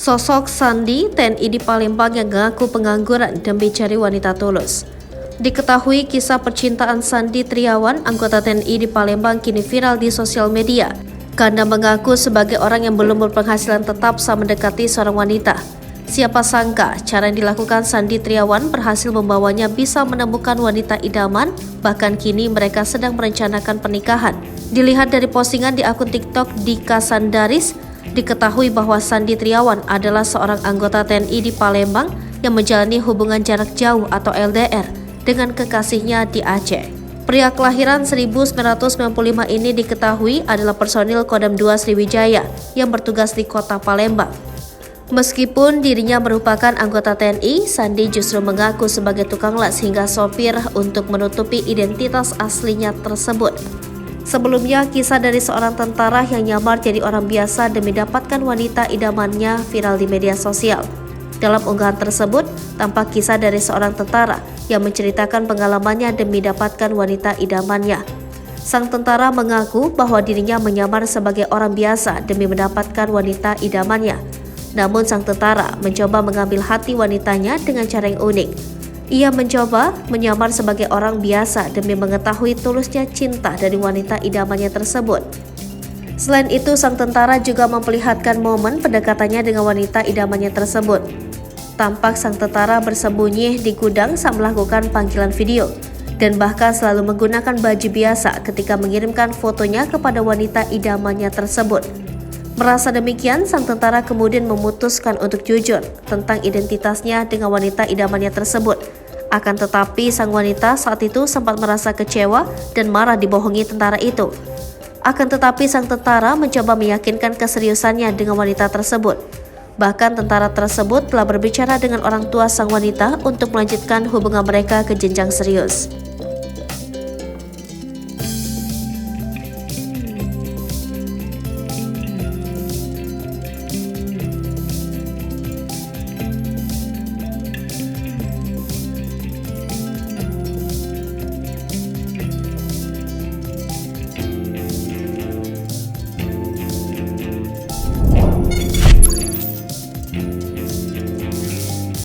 Sosok Sandi, TNI di Palembang yang mengaku pengangguran demi cari wanita tulus. Diketahui kisah percintaan Sandi Triawan, anggota TNI di Palembang, kini viral di sosial media karena mengaku sebagai orang yang belum berpenghasilan tetap saat mendekati seorang wanita. Siapa sangka cara yang dilakukan Sandi Triawan berhasil membawanya bisa menemukan wanita idaman, bahkan kini mereka sedang merencanakan pernikahan. Dilihat dari postingan di akun TikTok Dika Sandaris, diketahui bahwa Sandi Triawan adalah seorang anggota TNI di Palembang yang menjalani hubungan jarak jauh atau LDR dengan kekasihnya di Aceh. Pria kelahiran 1995 ini diketahui adalah personil Kodam 2 Sriwijaya yang bertugas di kota Palembang. Meskipun dirinya merupakan anggota TNI, Sandi justru mengaku sebagai tukang las hingga sopir untuk menutupi identitas aslinya tersebut. Sebelumnya, kisah dari seorang tentara yang nyamar jadi orang biasa demi dapatkan wanita idamannya viral di media sosial. Dalam unggahan tersebut, tampak kisah dari seorang tentara yang menceritakan pengalamannya demi dapatkan wanita idamannya. Sang tentara mengaku bahwa dirinya menyamar sebagai orang biasa demi mendapatkan wanita idamannya. Namun sang tentara mencoba mengambil hati wanitanya dengan cara yang unik. Ia mencoba menyamar sebagai orang biasa demi mengetahui tulusnya cinta dari wanita idamannya tersebut. Selain itu, sang tentara juga memperlihatkan momen pendekatannya dengan wanita idamannya tersebut. Tampak sang tentara bersembunyi di gudang saat melakukan panggilan video, dan bahkan selalu menggunakan baju biasa ketika mengirimkan fotonya kepada wanita idamannya tersebut. Merasa demikian, sang tentara kemudian memutuskan untuk jujur tentang identitasnya dengan wanita idamannya tersebut. Akan tetapi, sang wanita saat itu sempat merasa kecewa dan marah dibohongi tentara itu. Akan tetapi, sang tentara mencoba meyakinkan keseriusannya dengan wanita tersebut. Bahkan tentara tersebut telah berbicara dengan orang tua sang wanita untuk melanjutkan hubungan mereka ke jenjang serius.